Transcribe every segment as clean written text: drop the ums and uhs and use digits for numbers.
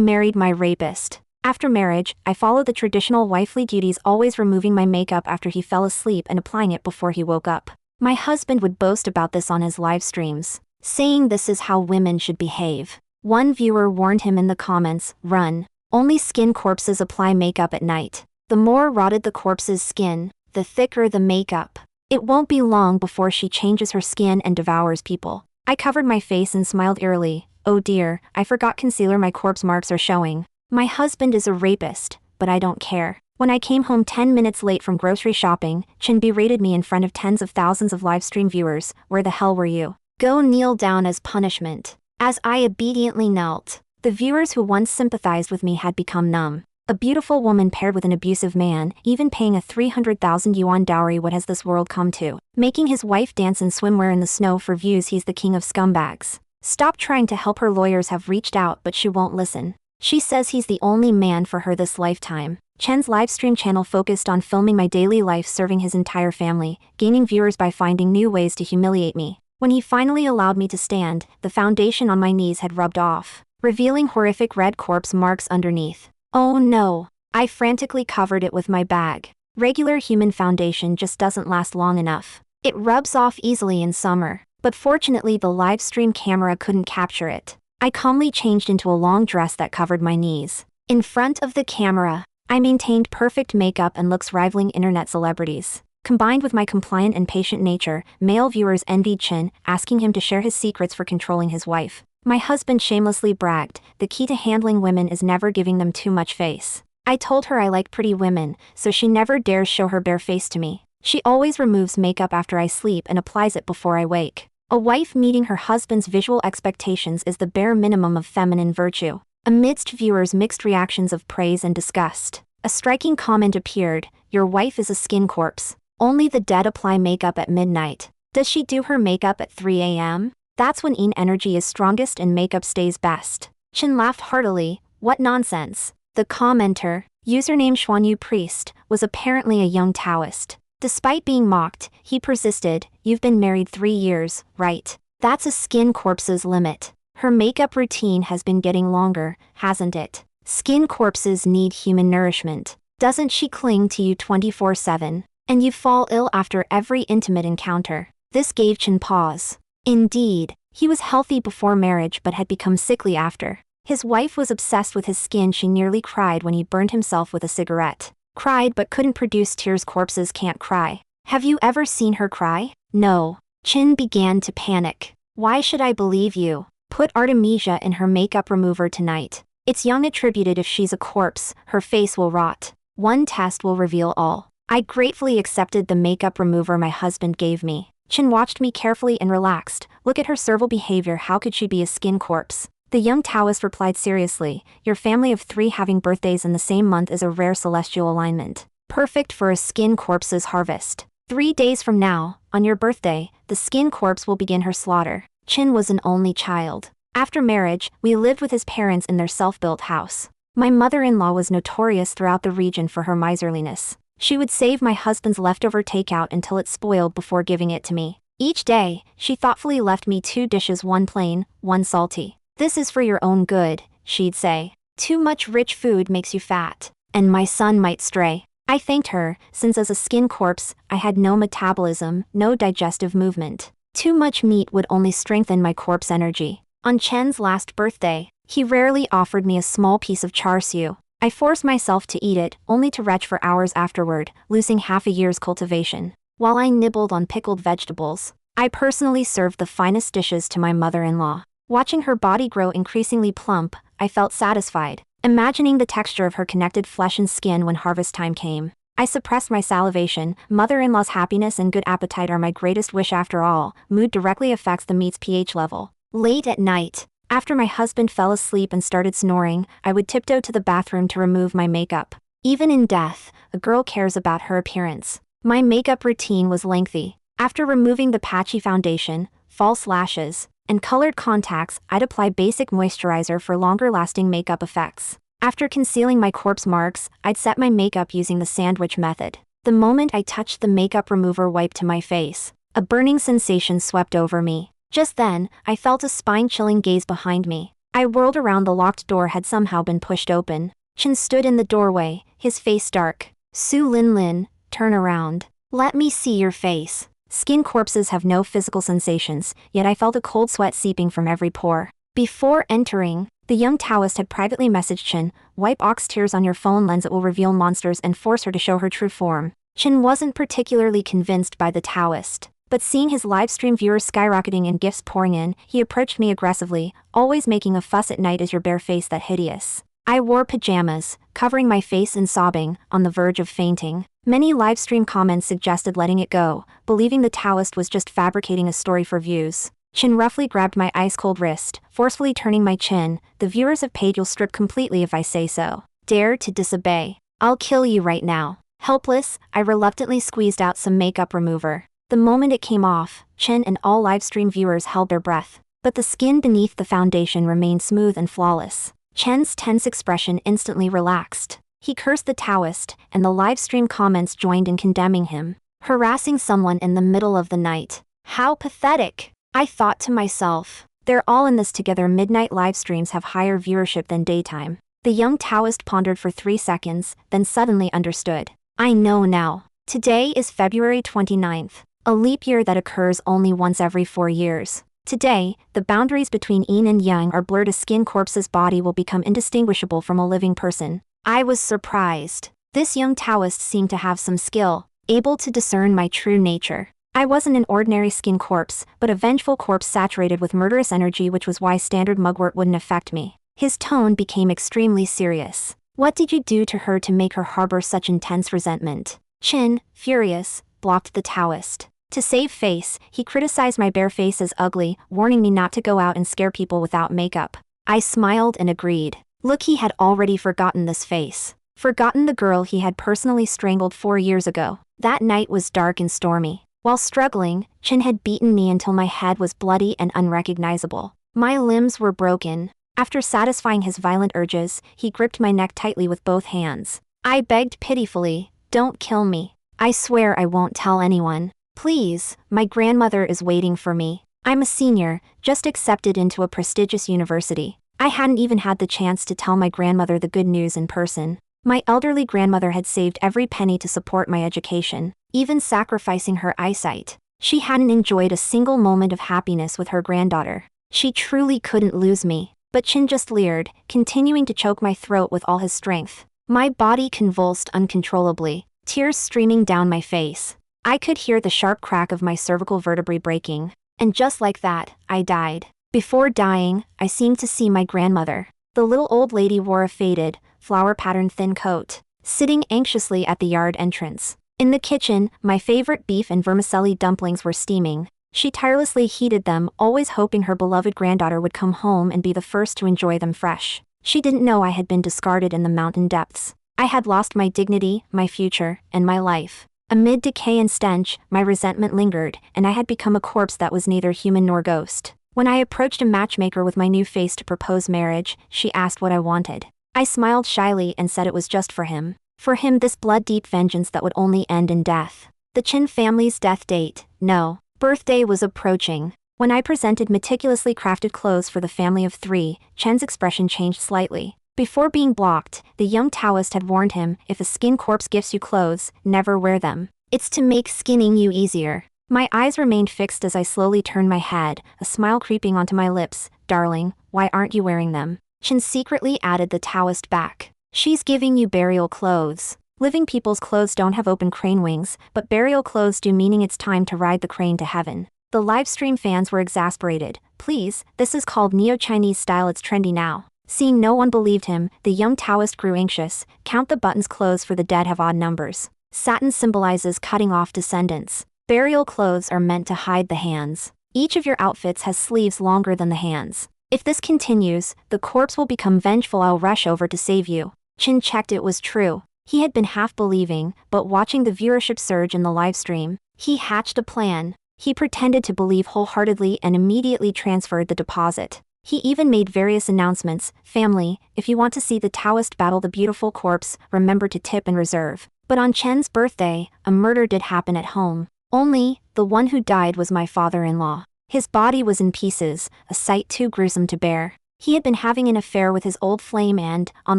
married my rapist. After marriage, I followed the traditional wifely duties, always removing my makeup after he fell asleep and applying it before he woke up. My husband would boast about this on his live streams, saying this is how women should behave. One viewer warned him in the comments, "Run. Only skin corpses apply makeup at night. The more rotted the corpse's skin, the thicker the makeup. It won't be long before she changes her skin and devours people." I covered my face and smiled eerily. Oh dear, I forgot concealer, my corpse marks are showing. My husband is a rapist, but I don't care. When I came home 10 minutes late from grocery shopping, Chen berated me in front of tens of thousands of livestream viewers. "Where the hell were you? Go kneel down as punishment." As I obediently knelt, the viewers who once sympathized with me had become numb. A beautiful woman paired with an abusive man, even paying a 300,000 yuan dowry. What has this world come to? Making his wife dance in swimwear in the snow for views. He's the king of scumbags. Stop trying to help her. Lawyers have reached out, but she won't listen. She says he's the only man for her this lifetime. Chen's livestream channel focused on filming my daily life, serving his entire family, gaining viewers by finding new ways to humiliate me. When he finally allowed me to stand, the foundation on my knees had rubbed off, revealing horrific red corpse marks underneath. Oh no! I frantically covered it with my bag. Regular human foundation just doesn't last long enough. It rubs off easily in summer, but fortunately the livestream camera couldn't capture it. I calmly changed into a long dress that covered my knees. In front of the camera, I maintained perfect makeup and looks rivaling internet celebrities. Combined with my compliant and patient nature, male viewers envied Chen, asking him to share his secrets for controlling his wife. My husband shamelessly bragged, "The key to handling women is never giving them too much face." I told her I like pretty women, so she never dares show her bare face to me. She always removes makeup after I sleep and applies it before I wake. A wife meeting her husband's visual expectations is the bare minimum of feminine virtue. Amidst viewers' mixed reactions of praise and disgust, a striking comment appeared: "Your wife is a skin corpse. Only the dead apply makeup at midnight. Does she do her makeup at 3 a.m.? That's when yin energy is strongest and makeup stays best." Chen laughed heartily. What nonsense. The commenter, username Xuanyu Priest, was apparently a young Taoist. Despite being mocked, he persisted, "You've been married 3 years, right? That's a skin corpse's limit. Her makeup routine has been getting longer, hasn't it? Skin corpses need human nourishment. Doesn't she cling to you 24/7? And you fall ill after every intimate encounter." This gave Chen pause. Indeed, he was healthy before marriage but had become sickly after. His wife was obsessed with his skin. She nearly cried when he burned himself with a cigarette. Cried but couldn't produce tears. Corpses can't cry. Have you ever seen her cry? No. Chen began to panic. Why should I believe you? Put Artemisia in her makeup remover tonight. It's young attributed. If she's a corpse, her face will rot. One test will reveal all. I gratefully accepted the makeup remover my husband gave me. Chen watched me carefully and relaxed. Look at her servile behavior. How could she be a skin corpse? The young Taoist replied seriously, "Your family of 3 having birthdays in the same month is a rare celestial alignment. Perfect for a skin corpse's harvest. 3 days from now, on your birthday, the skin corpse will begin her slaughter." Chen was an only child. After marriage, we lived with his parents in their self-built house. My mother-in-law was notorious throughout the region for her miserliness. She would save my husband's leftover takeout until it spoiled before giving it to me. Each day, she thoughtfully left me 2 dishes, one plain, one salty. "This is for your own good," she'd say. "Too much rich food makes you fat, and my son might stray." I thanked her, since as a skin corpse, I had no metabolism, no digestive movement. Too much meat would only strengthen my corpse energy. On Chen's last birthday, he rarely offered me a small piece of char siu. I forced myself to eat it, only to retch for hours afterward, losing half a year's cultivation. While I nibbled on pickled vegetables, I personally served the finest dishes to my mother-in-law. Watching her body grow increasingly plump, I felt satisfied, imagining the texture of her connected flesh and skin when harvest time came. I suppressed my salivation. Mother-in-law's happiness and good appetite are my greatest wish. After all, mood directly affects the meat's pH level. Late at night, after my husband fell asleep and started snoring, I would tiptoe to the bathroom to remove my makeup. Even in death, a girl cares about her appearance. My makeup routine was lengthy. After removing the patchy foundation, false lashes, and colored contacts, I'd apply basic moisturizer for longer-lasting makeup effects. After concealing my corpse marks, I'd set my makeup using the sandwich method. The moment I touched the makeup remover wipe to my face, a burning sensation swept over me. Just then, I felt a spine-chilling gaze behind me. I whirled around. The locked door had somehow been pushed open. Chen stood in the doorway, his face dark. Su Lin Lin, turn around. Let me see your face. Skin corpses have no physical sensations, yet I felt a cold sweat seeping from every pore. Before entering, the young Taoist had privately messaged Chen, wipe ox tears on your phone lens, it will reveal monsters and force her to show her true form. Chen wasn't particularly convinced by the Taoist, but seeing his livestream viewers skyrocketing and gifts pouring in, he approached me aggressively, always making a fuss. At night is your bare face that hideous. I wore pajamas, covering my face and sobbing, on the verge of fainting. Many livestream comments suggested letting it go, believing the Taoist was just fabricating a story for views. Chen roughly grabbed my ice-cold wrist, forcefully turning my chin. The viewers have paid, you'll strip completely if I say so. Dare to disobey. I'll kill you right now. Helpless, I reluctantly squeezed out some makeup remover. The moment it came off, Chen and all livestream viewers held their breath. But the skin beneath the foundation remained smooth and flawless. Chen's tense expression instantly relaxed. He cursed the Taoist, and the livestream comments joined in condemning him. Harassing someone in the middle of the night. How pathetic! I thought to myself. They're all in this together. Midnight livestreams have higher viewership than daytime. The young Taoist pondered for 3 seconds, then suddenly understood. I know now. Today is February 29th, a leap year that occurs only once every 4 years. Today, the boundaries between yin and yang are blurred. A skin corpse's body will become indistinguishable from a living person. I was surprised. This young Taoist seemed to have some skill, able to discern my true nature. I wasn't an ordinary skin corpse, but a vengeful corpse saturated with murderous energy, which was why standard mugwort wouldn't affect me. His tone became extremely serious. What did you do to her to make her harbor such intense resentment? Chen, furious, blocked the Taoist. To save face, he criticized my bare face as ugly, warning me not to go out and scare people without makeup. I smiled and agreed. Look, he had already forgotten this face. Forgotten the girl he had personally strangled 4 years ago. That night was dark and stormy. While struggling, Chen had beaten me until my head was bloody and unrecognizable. My limbs were broken. After satisfying his violent urges, he gripped my neck tightly with both hands. I begged pitifully, don't kill me. I swear I won't tell anyone. Please, my grandmother is waiting for me. I'm a senior, just accepted into a prestigious university. I hadn't even had the chance to tell my grandmother the good news in person. My elderly grandmother had saved every penny to support my education, even sacrificing her eyesight. She hadn't enjoyed a single moment of happiness with her granddaughter. She truly couldn't lose me. But Chen just leered, continuing to choke my throat with all his strength. My body convulsed uncontrollably, tears streaming down my face. I could hear the sharp crack of my cervical vertebrae breaking. And just like that, I died. Before dying, I seemed to see my grandmother. The little old lady wore a faded, flower-patterned thin coat, sitting anxiously at the yard entrance. In the kitchen, my favorite beef and vermicelli dumplings were steaming. She tirelessly heated them, always hoping her beloved granddaughter would come home and be the first to enjoy them fresh. She didn't know I had been discarded in the mountain depths. I had lost my dignity, my future, and my life. Amid decay and stench, my resentment lingered, and I had become a corpse that was neither human nor ghost. When I approached a matchmaker with my new face to propose marriage, she asked what I wanted. I smiled shyly and said it was just for him. For him, this blood-deep vengeance that would only end in death. The Chen family's death date, no. Birthday was approaching. When I presented meticulously crafted clothes for the family of 3, Chen's expression changed slightly. Before being blocked, the young Taoist had warned him, if a skin corpse gifts you clothes, never wear them. It's to make skinning you easier. My eyes remained fixed as I slowly turned my head, a smile creeping onto my lips. Darling, why aren't you wearing them? Chen secretly added the Taoist back. She's giving you burial clothes. Living people's clothes don't have open crane wings, but burial clothes do, meaning it's time to ride the crane to heaven. The livestream fans were exasperated. Please, this is called Neo-Chinese style, it's trendy now. Seeing no one believed him, the young Taoist grew anxious. Count the buttons, clothes for the dead have odd numbers. Satin symbolizes cutting off descendants. Burial clothes are meant to hide the hands. Each of your outfits has sleeves longer than the hands. If this continues, the corpse will become vengeful. I'll rush over to save you. Chen checked it was true. He had been half believing, but watching the viewership surge in the livestream, he hatched a plan. He pretended to believe wholeheartedly and immediately transferred the deposit. He even made various announcements. Family, if you want to see the Taoist battle the beautiful corpse, remember to tip and reserve. But on Chen's birthday, a murder did happen at home. Only, the one who died was my father-in-law. His body was in pieces, a sight too gruesome to bear. He had been having an affair with his old flame and, on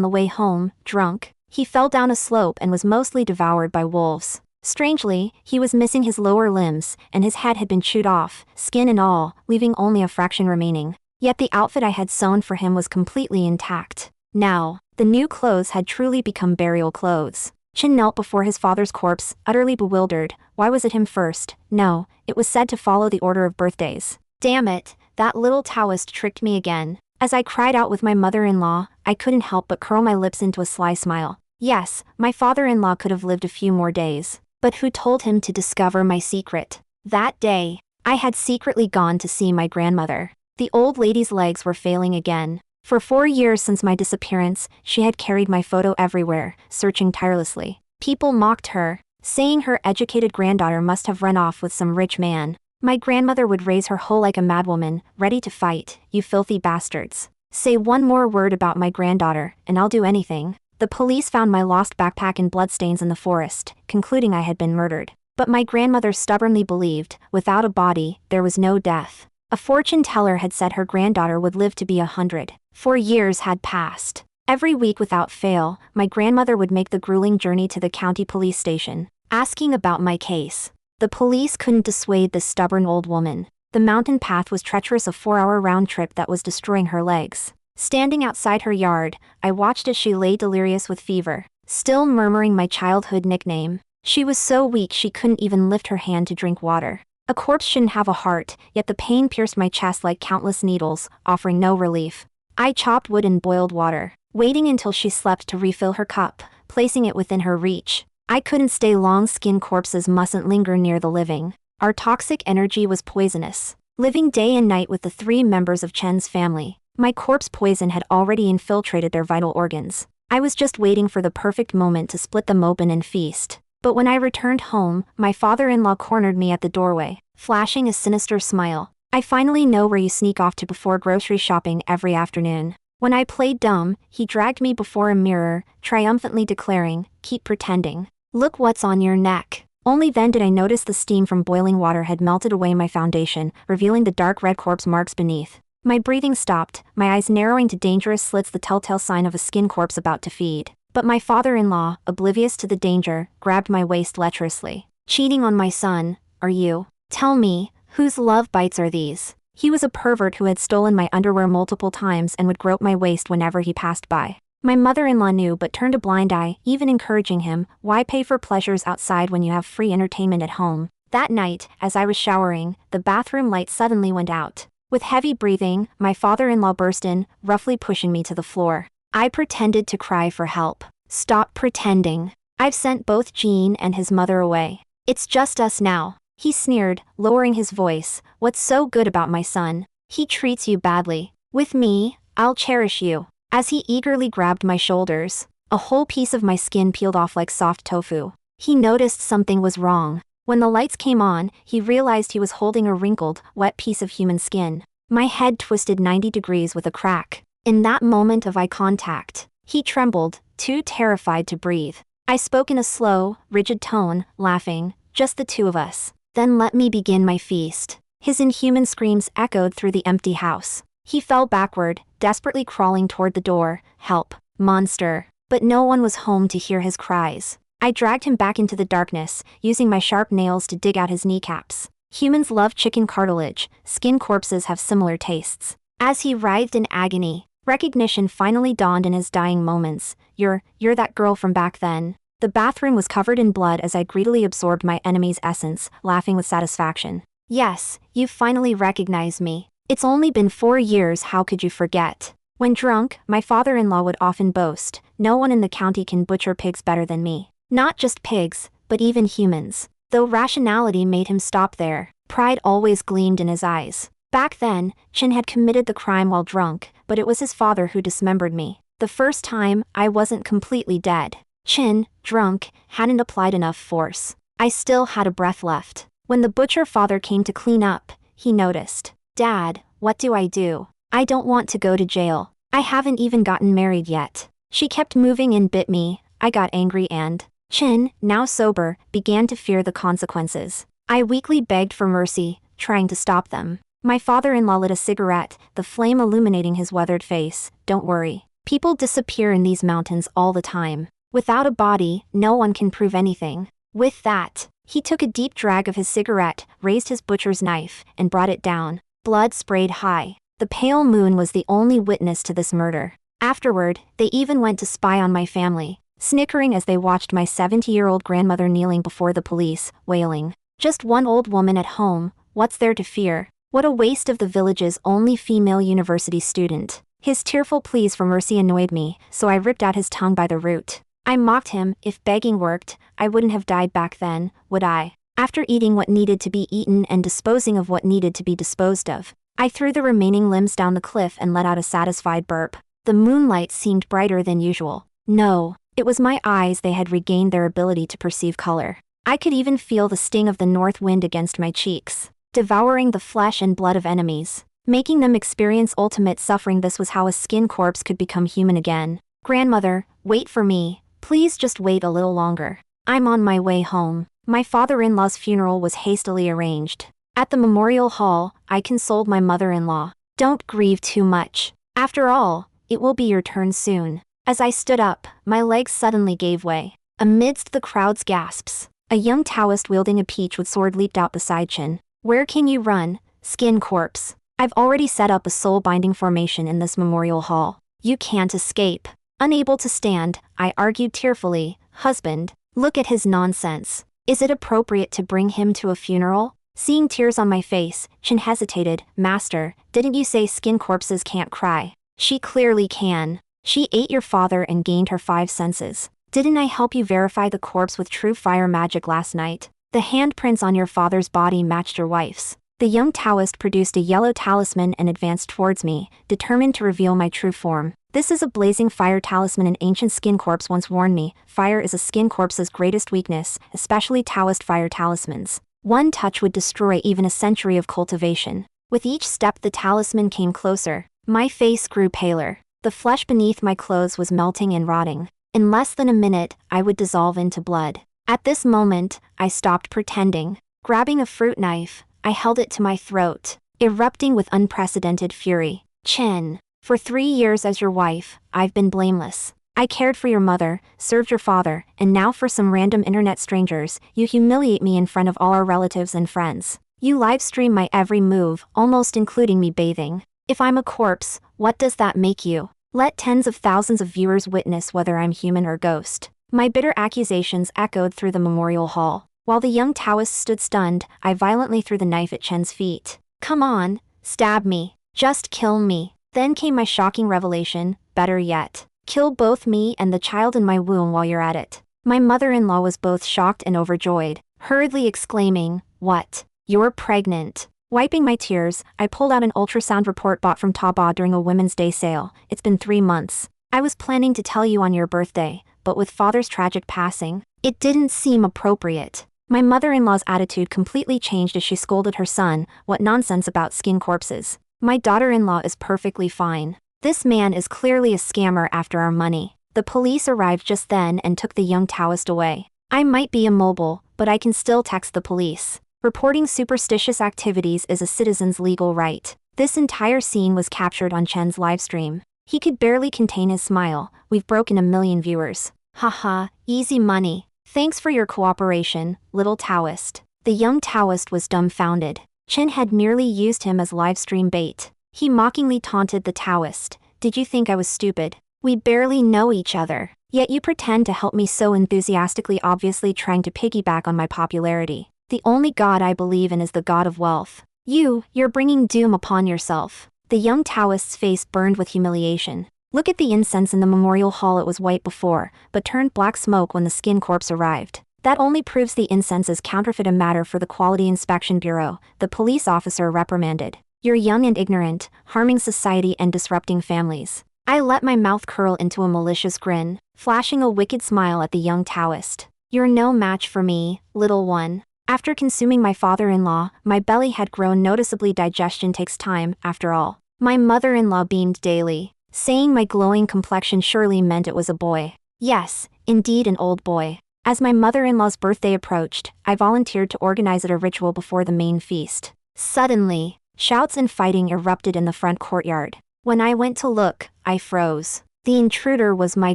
the way home, drunk, he fell down a slope and was mostly devoured by wolves. Strangely, he was missing his lower limbs, and his head had been chewed off, skin and all, leaving only a fraction remaining. Yet the outfit I had sewn for him was completely intact. Now, the new clothes had truly become burial clothes. Chen knelt before his father's corpse, utterly bewildered. Why was it him first? No, it was said to follow the order of birthdays. Damn it, that little Taoist tricked me again. As I cried out with my mother-in-law, I couldn't help but curl my lips into a sly smile. Yes, my father-in-law could have lived a few more days. But who told him to discover my secret? That day, I had secretly gone to see my grandmother. The old lady's legs were failing again. For 4 years since my disappearance, she had carried my photo everywhere, searching tirelessly. People mocked her, saying her educated granddaughter must have run off with some rich man. My grandmother would raise her hoe like a madwoman, ready to fight. You filthy bastards. Say one more word about my granddaughter, and I'll do anything. The police found my lost backpack and bloodstains in the forest, concluding I had been murdered. But my grandmother stubbornly believed, without a body, there was no death. A fortune teller had said her granddaughter would live to be 100. 4 years had passed. Every week without fail, my grandmother would make the grueling journey to the county police station, asking about my case. The police couldn't dissuade this stubborn old woman. The mountain path was treacherous, a 4-hour round trip that was destroying her legs. Standing outside her yard, I watched as she lay delirious with fever, still murmuring my childhood nickname. She was so weak she couldn't even lift her hand to drink water. A corpse shouldn't have a heart, yet the pain pierced my chest like countless needles, offering no relief. I chopped wood and boiled water, waiting until she slept to refill her cup, placing it within her reach. I couldn't stay long. Skin corpses mustn't linger near the living. Our toxic energy was poisonous. Living day and night with the 3 members of Chen's family, my corpse poison had already infiltrated their vital organs. I was just waiting for the perfect moment to split them open and feast. But when I returned home, my father-in-law cornered me at the doorway, flashing a sinister smile. I finally know where you sneak off to before grocery shopping every afternoon. When I played dumb, he dragged me before a mirror, triumphantly declaring, "Keep pretending. Look what's on your neck." Only then did I notice the steam from boiling water had melted away my foundation, revealing the dark red corpse marks beneath. My breathing stopped, my eyes narrowing to dangerous slits, the telltale sign of a skin corpse about to feed. But my father-in-law, oblivious to the danger, grabbed my waist lecherously. "Cheating on my son, are you? Tell me, whose love bites are these?" He was a pervert who had stolen my underwear multiple times and would grope my waist whenever he passed by. My mother-in-law knew but turned a blind eye, even encouraging him. Why pay for pleasures outside when you have free entertainment at home? That night, as I was showering, the bathroom light suddenly went out. With heavy breathing, my father-in-law burst in, roughly pushing me to the floor. I pretended to cry for help. "Stop pretending. I've sent both Gene and his mother away. It's just us now," he sneered, lowering his voice. "What's so good about my son? He treats you badly. With me, I'll cherish you." As he eagerly grabbed my shoulders, a whole piece of my skin peeled off like soft tofu. He noticed something was wrong. When the lights came on, he realized he was holding a wrinkled, wet piece of human skin. My head twisted 90 degrees with a crack. In that moment of eye contact, he trembled, too terrified to breathe. I spoke in a slow, rigid tone, laughing, "Just the 2 of us. Then let me begin my feast." His inhuman screams echoed through the empty house. He fell backward, desperately crawling toward the door. "Help, monster." But no one was home to hear his cries. I dragged him back into the darkness, using my sharp nails to dig out his kneecaps. Humans love chicken cartilage, skin corpses have similar tastes. As he writhed in agony, recognition finally dawned in his dying moments. You're that girl from back then." The bathroom was covered in blood as I greedily absorbed my enemy's essence, laughing with satisfaction. "Yes, you've finally recognized me. It's only been 4 years, how could you forget?" When drunk, my father-in-law would often boast, "No one in the county can butcher pigs better than me." Not just pigs, but even humans. Though rationality made him stop there, pride always gleamed in his eyes. Back then, Chen had committed the crime while drunk, but it was his father who dismembered me. The first time, I wasn't completely dead. Chen, drunk, hadn't applied enough force. I still had a breath left. When the butcher father came to clean up, he noticed. "Dad, what do I do? I don't want to go to jail. I haven't even gotten married yet." She kept moving and bit me. I got angry and Chen, now sober, began to fear the consequences. I weakly begged for mercy, trying to stop them. My father-in-law lit a cigarette, the flame illuminating his weathered face. Don't worry. People disappear in these mountains all the time. Without a body, no one can prove anything. With that, he took a deep drag of his cigarette, raised his butcher's knife, and brought it down. Blood sprayed high. The pale moon was the only witness to this murder. Afterward, they even went to spy on my family, snickering as they watched my 70-year-old grandmother kneeling before the police, wailing. Just one old woman at home, what's there to fear? What a waste of the village's only female university student. His tearful pleas for mercy annoyed me, so I ripped out his tongue by the root. I mocked him. If begging worked, I wouldn't have died back then, would I? After eating what needed to be eaten and disposing of what needed to be disposed of, I threw the remaining limbs down the cliff and let out a satisfied burp. The moonlight seemed brighter than usual. No, it was my eyes. They had regained their ability to perceive color. I could even feel the sting of the north wind against my cheeks, devouring the flesh and blood of enemies, making them experience ultimate suffering. This was how a skin corpse could become human again. Grandmother, wait for me. Please just wait a little longer. I'm on my way home. My father-in-law's funeral was hastily arranged. At the memorial hall, I consoled my mother-in-law. Don't grieve too much. After all, it will be your turn soon. As I stood up, my legs suddenly gave way. Amidst the crowd's gasps, a young Taoist wielding a peach with sword leaped out beside Chen. Where can you run, skin corpse? I've already set up a soul-binding formation in this memorial hall. You can't escape. Unable to stand, I argued tearfully, husband, look at his nonsense. Is it appropriate to bring him to a funeral? Seeing tears on my face, Chen hesitated. Master, didn't you say skin corpses can't cry? She clearly can. She ate your father and gained her 5 senses. Didn't I help you verify the corpse with true fire magic last night? The handprints on your father's body matched your wife's. The young Taoist produced a yellow talisman and advanced towards me, determined to reveal my true form. This is a blazing fire talisman. An ancient skin corpse once warned me, fire is a skin corpse's greatest weakness, especially Taoist fire talismans. One touch would destroy even a century of cultivation. With each step the talisman came closer. My face grew paler. The flesh beneath my clothes was melting and rotting. In less than a minute, I would dissolve into blood. At this moment, I stopped pretending. Grabbing a fruit knife, I held it to my throat, erupting with unprecedented fury. Chen, for 3 years as your wife, I've been blameless. I cared for your mother, served your father, and now for some random internet strangers, you humiliate me in front of all our relatives and friends. You livestream my every move, almost including me bathing. If I'm a corpse, what does that make you? Let tens of thousands of viewers witness whether I'm human or ghost. My bitter accusations echoed through the memorial hall. While the young Taoist stood stunned, I violently threw the knife at Chen's feet. Come on, stab me. Just kill me. Then came my shocking revelation, better yet. Kill both me and the child in my womb while you're at it. My mother-in-law was both shocked and overjoyed, hurriedly exclaiming, What? You're pregnant. Wiping my tears, I pulled out an ultrasound report bought from Taobao during a Women's Day sale. It's been 3 months. I was planning to tell you on your birthday, but with father's tragic passing, it didn't seem appropriate. My mother-in-law's attitude completely changed as she scolded her son. What nonsense about skin corpses. My daughter-in-law is perfectly fine. This man is clearly a scammer after our money. The police arrived just then and took the young Taoist away. I might be immobile, but I can still text the police. Reporting superstitious activities is a citizen's legal right. This entire scene was captured on Chen's livestream. He could barely contain his smile. We've broken 1 million viewers. Haha, easy money. Thanks for your cooperation, little Taoist. The young Taoist was dumbfounded. Chen had merely used him as livestream bait. He mockingly taunted the Taoist. Did you think I was stupid? We barely know each other. Yet you pretend to help me so enthusiastically, obviously trying to piggyback on my popularity. The only god I believe in is the god of wealth. You're bringing doom upon yourself. The young Taoist's face burned with humiliation. Look at the incense in the memorial hall. It was white before, but turned black smoke when the skin corpse arrived. That only proves the incense is counterfeit. A matter for the Quality Inspection Bureau, the police officer reprimanded. You're young and ignorant, harming society and disrupting families. I let my mouth curl into a malicious grin, flashing a wicked smile at the young Taoist. You're no match for me, little one. After consuming my father-in-law, my belly had grown noticeably. Digestion takes time, after all. My mother-in-law beamed daily, saying my glowing complexion surely meant it was a boy. Yes, indeed an old boy. As my mother-in-law's birthday approached, I volunteered to organize it a ritual before the main feast. Suddenly, Shouts and fighting erupted in the front courtyard. When I went to look, I froze. The intruder was my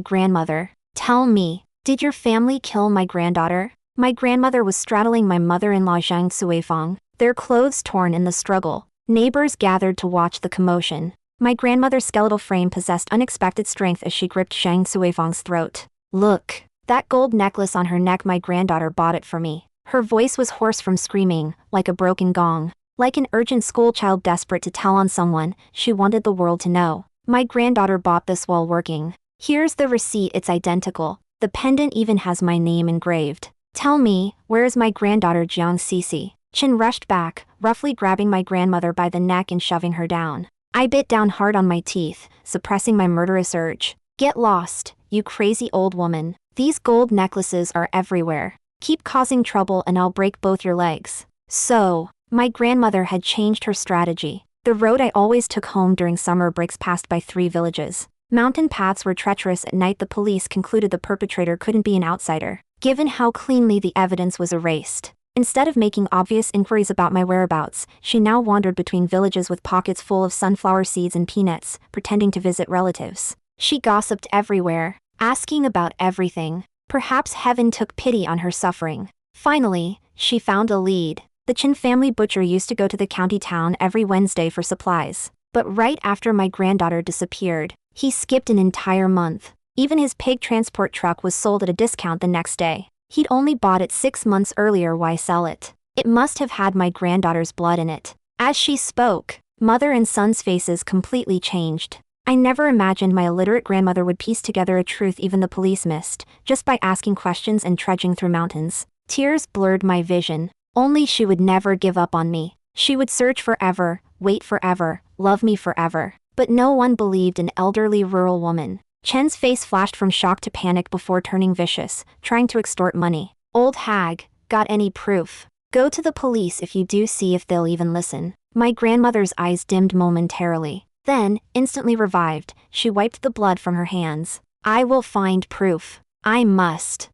grandmother. Tell me, did your family kill my granddaughter? My grandmother was straddling my mother-in-law Zhang Suifang, their clothes torn in the struggle. Neighbors gathered to watch the commotion. My grandmother's skeletal frame possessed unexpected strength as she gripped Zhang Suifang's throat. Look, that gold necklace on her neck, my granddaughter bought it for me. Her voice was hoarse from screaming, like a broken gong. Like an urgent schoolchild desperate to tell on someone, she wanted the world to know. My granddaughter bought this while working. Here's the receipt, it's identical. The pendant even has my name engraved. Tell me, where is my granddaughter Jiang Cece? Chen rushed back, roughly grabbing my grandmother by the neck and shoving her down. I bit down hard on my teeth, suppressing my murderous urge. Get lost, you crazy old woman. These gold necklaces are everywhere. Keep causing trouble and I'll break both your legs. So, my grandmother had changed her strategy. The road I always took home during summer breaks passed by 3 villages. Mountain paths were treacherous at night. The police concluded the perpetrator couldn't be an outsider, given how cleanly the evidence was erased. Instead of making obvious inquiries about my whereabouts, she now wandered between villages with pockets full of sunflower seeds and peanuts, pretending to visit relatives. She gossiped everywhere, asking about everything. Perhaps heaven took pity on her suffering. Finally, she found a lead. The Chen family butcher used to go to the county town every Wednesday for supplies. But right after my granddaughter disappeared, he skipped an entire month. Even his pig transport truck was sold at a discount the next day. He'd only bought it 6 months earlier. Why sell it? It must have had my granddaughter's blood in it. As she spoke, mother and son's faces completely changed. I never imagined my illiterate grandmother would piece together a truth even the police missed, just by asking questions and trudging through mountains. Tears blurred my vision. Only she would never give up on me. She would search forever, wait forever, love me forever. But no one believed an elderly rural woman. Chen's face flashed from shock to panic before turning vicious, trying to extort money. Old hag, got any proof? Go to the police if you do, see if they'll even listen. My grandmother's eyes dimmed momentarily. Then, instantly revived, she wiped the blood from her hands. I will find proof. I must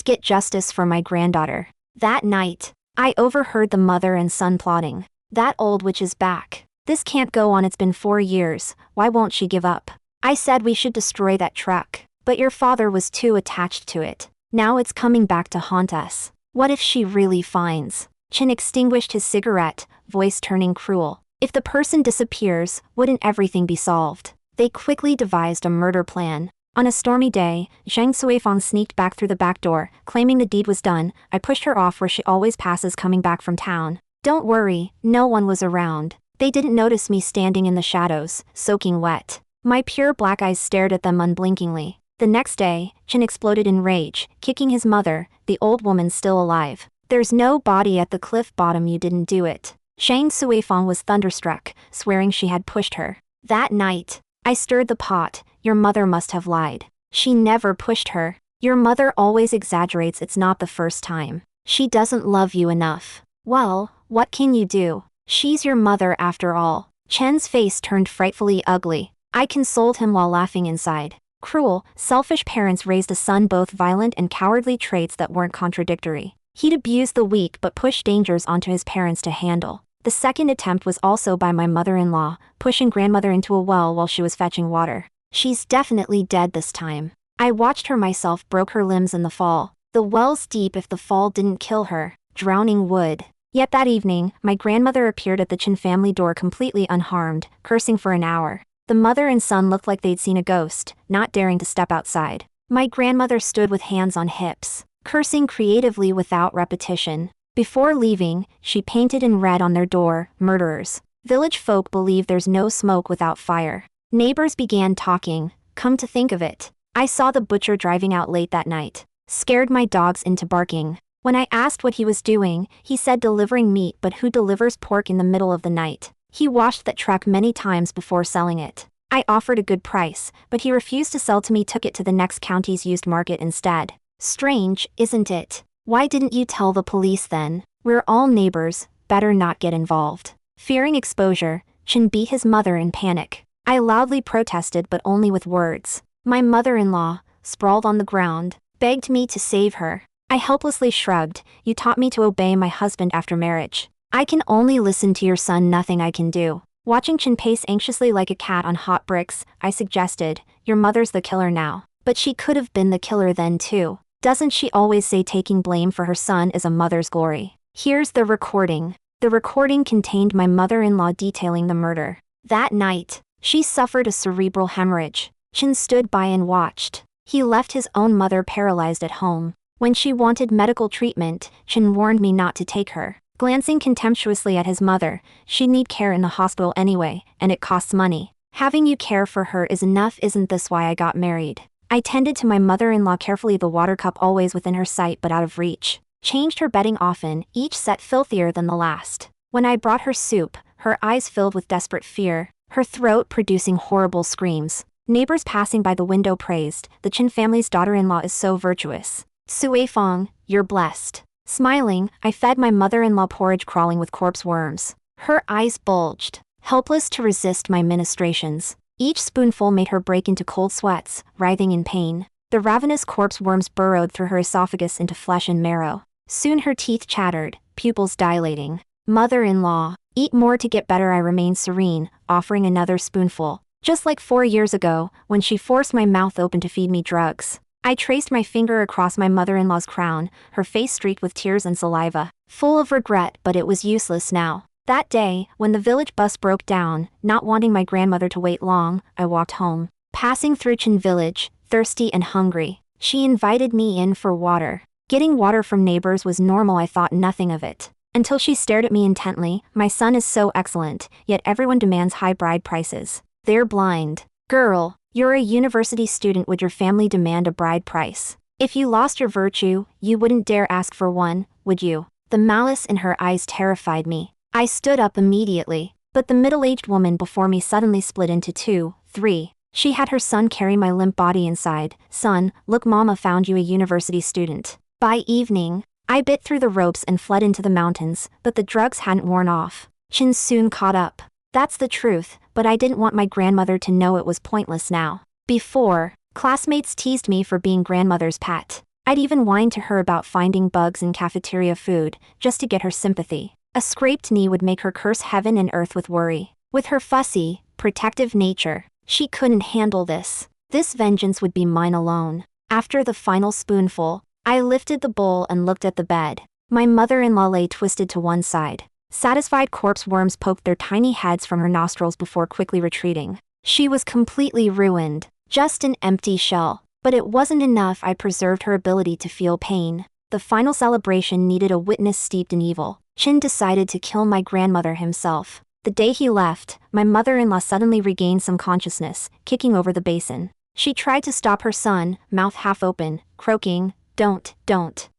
get justice for my granddaughter. That night, I overheard the mother and son plotting. That old witch is back. This can't go on, it's been 4 years, why won't she give up? I said we should destroy that truck, but your father was too attached to it. Now it's coming back to haunt us. What if she really finds? Chen extinguished his cigarette, voice turning cruel. If the person disappears, wouldn't everything be solved? They quickly devised a murder plan. On a stormy day, Zhang Suifang sneaked back through the back door, claiming the deed was done. I pushed her off where she always passes coming back from town. Don't worry, no one was around. They didn't notice me standing in the shadows, soaking wet. My pure black eyes stared at them unblinkingly. The next day, Chen exploded in rage, kicking his mother, the old woman still alive. There's no body at the cliff bottom, you didn't do it. Zhang Suifang was thunderstruck, swearing she had pushed her. That night, I stirred the pot. Your mother must have lied. She never pushed her. Your mother always exaggerates, it's not the first time. She doesn't love you enough. Well, what can you do? She's your mother after all. Chen's face turned frightfully ugly. I consoled him while laughing inside. Cruel, selfish parents raised a son both violent and cowardly, traits that weren't contradictory. He'd abuse the weak but push dangers onto his parents to handle. The second attempt was also by my mother-in-law, pushing grandmother into a well while she was fetching water. She's definitely dead this time. I watched her myself, broke her limbs in the fall. The well's deep, if the fall didn't kill her, drowning would. Yet that evening, my grandmother appeared at the Chen family door completely unharmed, cursing for an hour. The mother and son looked like they'd seen a ghost, not daring to step outside. My grandmother stood with hands on hips, cursing creatively without repetition. Before leaving, she painted in red on their door, "Murderers." Village folk believe there's no smoke without fire. Neighbors began talking. Come to think of it, I saw the butcher driving out late that night. Scared my dogs into barking. When I asked what he was doing, he said delivering meat, but who delivers pork in the middle of the night? He washed that truck many times before selling it. I offered a good price, but he refused to sell to me, took it to the next county's used market instead. Strange, isn't it? Why didn't you tell the police then? We're all neighbors, better not get involved. Fearing exposure, Chen beat his mother in panic. I loudly protested, but only with words. My mother-in-law, sprawled on the ground, begged me to save her. I helplessly shrugged. You taught me to obey my husband after marriage. I can only listen to your son, nothing I can do. Watching Chen pace anxiously like a cat on hot bricks, I suggested, your mother's the killer now. But she could have been the killer then too. Doesn't she always say taking blame for her son is a mother's glory? Here's the recording. The recording contained my mother-in-law detailing the murder. That night, she suffered a cerebral hemorrhage. Chen stood by and watched. He left his own mother paralyzed at home. When she wanted medical treatment, Chen warned me not to take her. Glancing contemptuously at his mother, she'd need care in the hospital anyway, and it costs money. Having you care for her is enough, isn't this why I got married? I tended to my mother-in-law carefully, the water cup always within her sight but out of reach. Changed her bedding often, each set filthier than the last. When I brought her soup, her eyes filled with desperate fear, her throat producing horrible screams. Neighbors passing by the window praised, the Chen family's daughter-in-law is so virtuous. Sui Fong, you're blessed. Smiling, I fed my mother-in-law porridge crawling with corpse worms. Her eyes bulged, helpless to resist my ministrations. Each spoonful made her break into cold sweats, writhing in pain. The ravenous corpse worms burrowed through her esophagus into flesh and marrow. Soon her teeth chattered, pupils dilating. Mother-in-law, eat more to get better. I remained serene, offering another spoonful. Just like 4 years ago, when she forced my mouth open to feed me drugs. I traced my finger across my mother-in-law's crown, her face streaked with tears and saliva. Full of regret, but it was useless now. That day, when the village bus broke down, not wanting my grandmother to wait long, I walked home. Passing through Chen village, thirsty and hungry, she invited me in for water. Getting water from neighbors was normal, I thought nothing of it. Until she stared at me intently. My son is so excellent, yet everyone demands high bride prices. They're blind. Girl, you're a university student, would your family demand a bride price? If you lost your virtue, you wouldn't dare ask for one, would you? The malice in her eyes terrified me. I stood up immediately, but the middle-aged woman before me suddenly split into 2, 3. She had her son carry my limp body inside. Son, look, mama found you a university student. By evening, I bit through the ropes and fled into the mountains, but the drugs hadn't worn off. Chen soon caught up. That's the truth, but I didn't want my grandmother to know. It was pointless now. Before, classmates teased me for being grandmother's pet. I'd even whine to her about finding bugs in cafeteria food, just to get her sympathy. A scraped knee would make her curse heaven and earth with worry. With her fussy, protective nature, she couldn't handle this. This vengeance would be mine alone. After the final spoonful, I lifted the bowl and looked at the bed. My mother-in-law lay twisted to one side. Satisfied corpse worms poked their tiny heads from her nostrils before quickly retreating. She was completely ruined, just an empty shell. But it wasn't enough. I preserved her ability to feel pain. The final celebration needed a witness steeped in evil. Chen decided to kill my grandmother himself. The day he left, my mother-in-law suddenly regained some consciousness, kicking over the basin. She tried to stop her son, mouth half open, croaking, don't.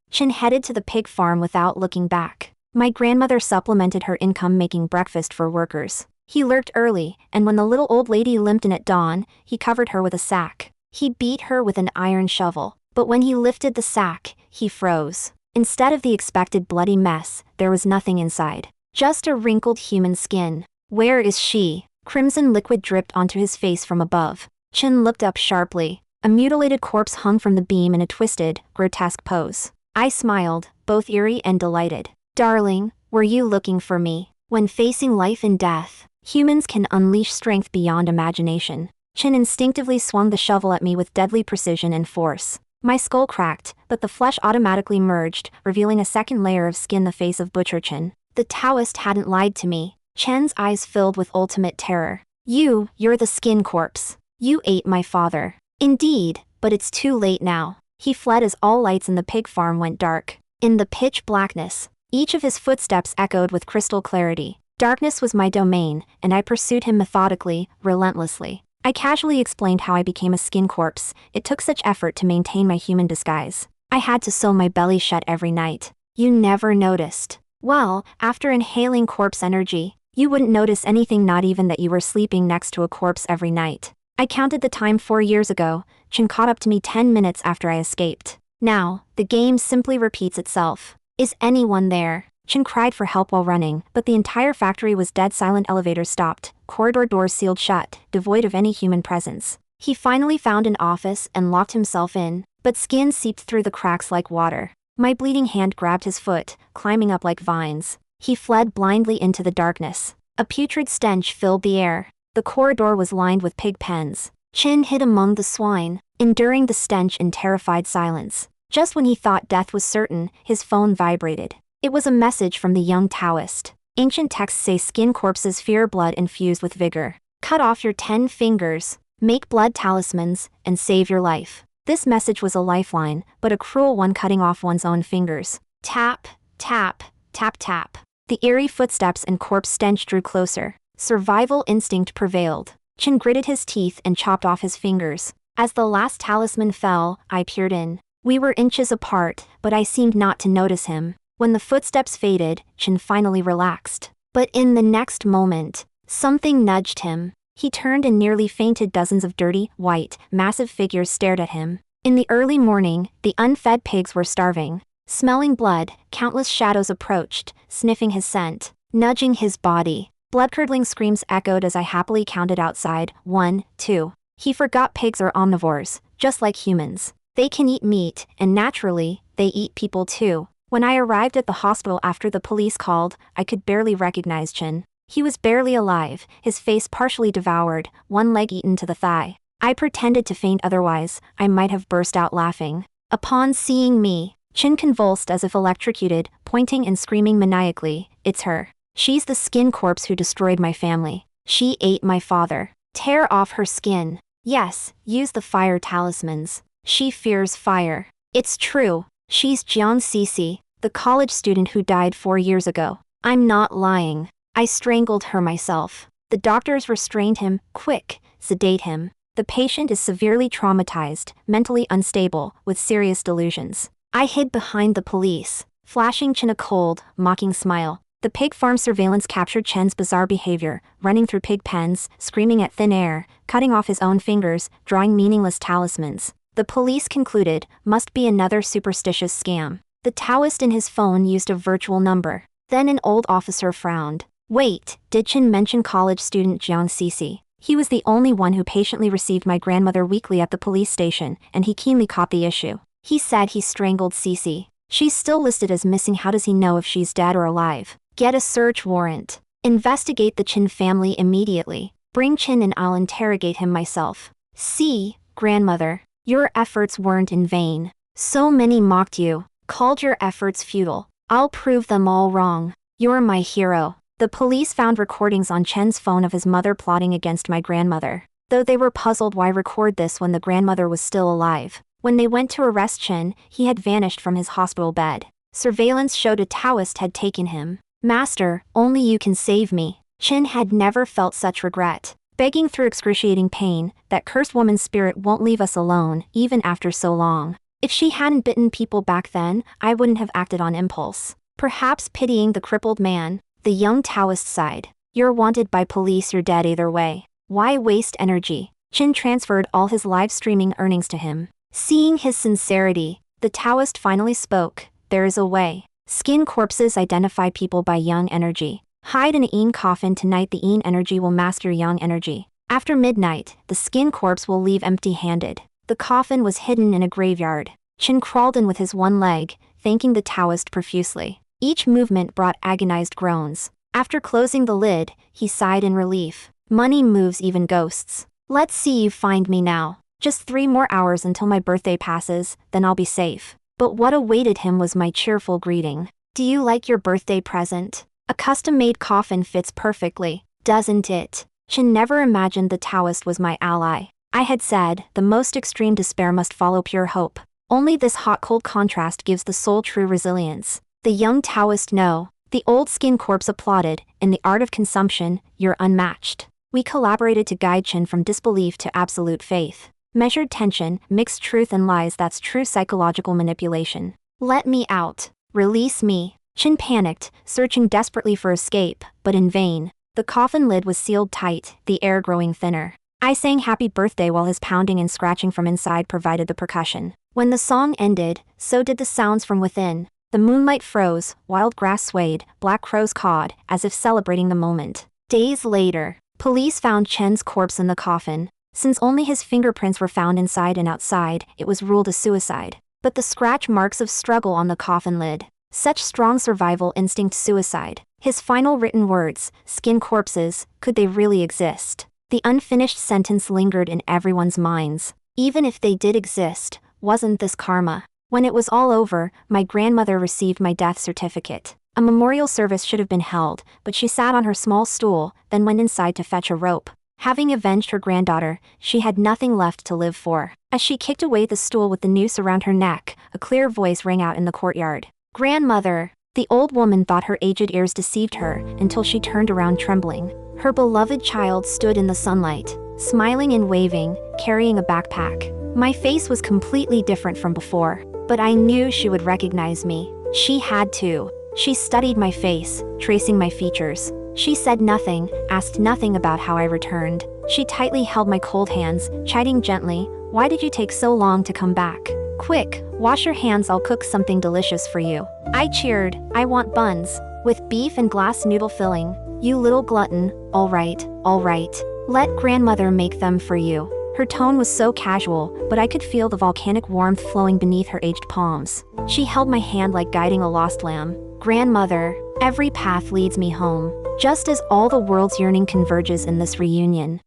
Chen headed to the pig farm without looking back. My grandmother supplemented her income making breakfast for workers. He lurked early, and when the little old lady limped in at dawn, he covered her with a sack. He beat her with an iron shovel, but when he lifted the sack, he froze. Instead of the expected bloody mess, there was nothing inside. Just a wrinkled human skin. Where is she? Crimson liquid dripped onto his face from above. Chen looked up sharply. A mutilated corpse hung from the beam in a twisted, grotesque pose. I smiled, both eerie and delighted. Darling, were you looking for me? When facing life and death, humans can unleash strength beyond imagination. Chen instinctively swung the shovel at me with deadly precision and force. My skull cracked, but the flesh automatically merged, revealing a second layer of skin, the face of Butcher Chen. The Taoist hadn't lied to me. Chen's eyes filled with ultimate terror. You're the skin corpse. You ate my father. Indeed, but it's too late now. He fled as all lights in the pig farm went dark. In the pitch blackness, each of his footsteps echoed with crystal clarity. Darkness was my domain, and I pursued him methodically, relentlessly. I casually explained how I became a skin corpse. It took such effort to maintain my human disguise. I had to sew my belly shut every night. You never noticed. Well, after inhaling corpse energy, you wouldn't notice anything, not even that you were sleeping next to a corpse every night. I counted the time 4 years ago. Chen caught up to me 10 minutes after I escaped. Now, the game simply repeats itself. Is anyone there? Chen cried for help while running, but the entire factory was dead silent. Elevators stopped, corridor doors sealed shut, devoid of any human presence. He finally found an office and locked himself in, but skin seeped through the cracks like water. My bleeding hand grabbed his foot, climbing up like vines. He fled blindly into the darkness. A putrid stench filled the air. The corridor was lined with pig pens. Chen hid among the swine, enduring the stench in terrified silence. Just when he thought death was certain, his phone vibrated. It was a message from the young Taoist. Ancient texts say skin corpses fear blood infused with vigor. Cut off your 10 fingers, make blood talismans, and save your life. This message was a lifeline, but a cruel one, cutting off one's own fingers. Tap, tap, tap, tap. The eerie footsteps and corpse stench drew closer. Survival instinct prevailed. Chen gritted his teeth and chopped off his fingers. As the last talisman fell, I peered in. We were inches apart, but I seemed not to notice him. When the footsteps faded, Chen finally relaxed. But in the next moment, something nudged him. He turned and nearly fainted. Dozens of dirty, white, massive figures stared at him. In the early morning, the unfed pigs were starving. Smelling blood, countless shadows approached, sniffing his scent, nudging his body. Blood-curdling screams echoed as I happily counted outside. 1, 2. He forgot pigs are omnivores, just like humans. They can eat meat, and naturally, they eat people too. When I arrived at the hospital after the police called, I could barely recognize Chen. He was barely alive, his face partially devoured, one leg eaten to the thigh. I pretended to faint, otherwise, I might have burst out laughing. Upon seeing me, Chen convulsed as if electrocuted, pointing and screaming maniacally, "It's her. She's the skin corpse who destroyed my family. She ate my father. Tear off her skin. Yes, use the fire talismans. She fears fire. It's true. She's Jiang Cici, the college student who died 4 years ago. I'm not lying. I strangled her myself. The doctors restrained him. Quick, sedate him. The patient is severely traumatized, mentally unstable, with serious delusions." I hid behind the police, flashing Chen a cold, mocking smile. The pig farm surveillance captured Chen's bizarre behavior, running through pig pens, screaming at thin air, cutting off his own fingers, drawing meaningless talismans. The police concluded, must be another superstitious scam. The Taoist in his phone used a virtual number. Then an old officer frowned. Wait, did Chen mention college student Jiang Cici? He was the only one who patiently received my grandmother weekly at the police station, and he keenly caught the issue. He said he strangled Cici. She's still listed as missing. How does he know if she's dead or alive? Get a search warrant. Investigate the Chen family immediately. Bring Chen and I'll interrogate him myself. See, grandmother, your efforts weren't in vain. So many mocked you, called your efforts futile. I'll prove them all wrong. You're my hero. The police found recordings on Chen's phone of his mother plotting against my grandmother. Though they were puzzled why record this when the grandmother was still alive. When they went to arrest Chen, he had vanished from his hospital bed. Surveillance showed a Taoist had taken him. Master, only you can save me. Chen had never felt such regret. Begging through excruciating pain, that cursed woman's spirit won't leave us alone, even after so long. If she hadn't bitten people back then, I wouldn't have acted on impulse. Perhaps pitying the crippled man, the young Taoist sighed. You're wanted by police, you're dead either way. Why waste energy? Chen transferred all his live streaming earnings to him. Seeing his sincerity, the Taoist finally spoke. There is a way. Skin corpses identify people by yang energy. Hide in a yin coffin tonight. The yin energy will master yang energy. After midnight, the skin corpse will leave empty-handed. The coffin was hidden in a graveyard. Chen crawled in with his one leg, thanking the Taoist profusely. Each movement brought agonized groans. After closing the lid, he sighed in relief. Money moves even ghosts. Let's see you find me now. Just 3 more hours until my birthday passes, then I'll be safe. But what awaited him was my cheerful greeting. Do you like your birthday present? A custom-made coffin fits perfectly, doesn't it? Chen never imagined the Taoist was my ally. I had said, the most extreme despair must follow pure hope. Only this hot-cold contrast gives the soul true resilience. The young Taoist no. The old skin corpse applauded. In the art of consumption, you're unmatched. We collaborated to guide Chen from disbelief to absolute faith. Measured tension, mixed truth and lies, that's true psychological manipulation. Let me out. Release me. Chen panicked, searching desperately for escape, but in vain. The coffin lid was sealed tight, the air growing thinner. I sang happy birthday while his pounding and scratching from inside provided the percussion. When the song ended, so did the sounds from within. The moonlight froze, wild grass swayed, black crows cawed, as if celebrating the moment. Days later, police found Chen's corpse in the coffin. Since only his fingerprints were found inside and outside, it was ruled a suicide. But the scratch marks of struggle on the coffin lid. Such strong survival instinct suicide. His final written words, skin corpses, could they really exist? The unfinished sentence lingered in everyone's minds. Even if they did exist, wasn't this karma? When it was all over, my grandmother received my death certificate. A memorial service should have been held, but she sat on her small stool, then went inside to fetch a rope. Having avenged her granddaughter, she had nothing left to live for. As she kicked away the stool with the noose around her neck, a clear voice rang out in the courtyard. "Grandmother!" The old woman thought her aged ears deceived her, until she turned around trembling. Her beloved child stood in the sunlight, smiling and waving, carrying a backpack. My face was completely different from before, but I knew she would recognize me. She had to. She studied my face, tracing my features. She said nothing, asked nothing about how I returned. She tightly held my cold hands, chiding gently, "Why did you take so long to come back? Quick, wash your hands, I'll cook something delicious for you." I cheered, "I want buns, with beef and glass noodle filling." "You little glutton, all right, all right. Let grandmother make them for you." Her tone was so casual, but I could feel the volcanic warmth flowing beneath her aged palms. She held my hand like guiding a lost lamb. "Grandmother, every path leads me home, just as all the world's yearning converges in this reunion."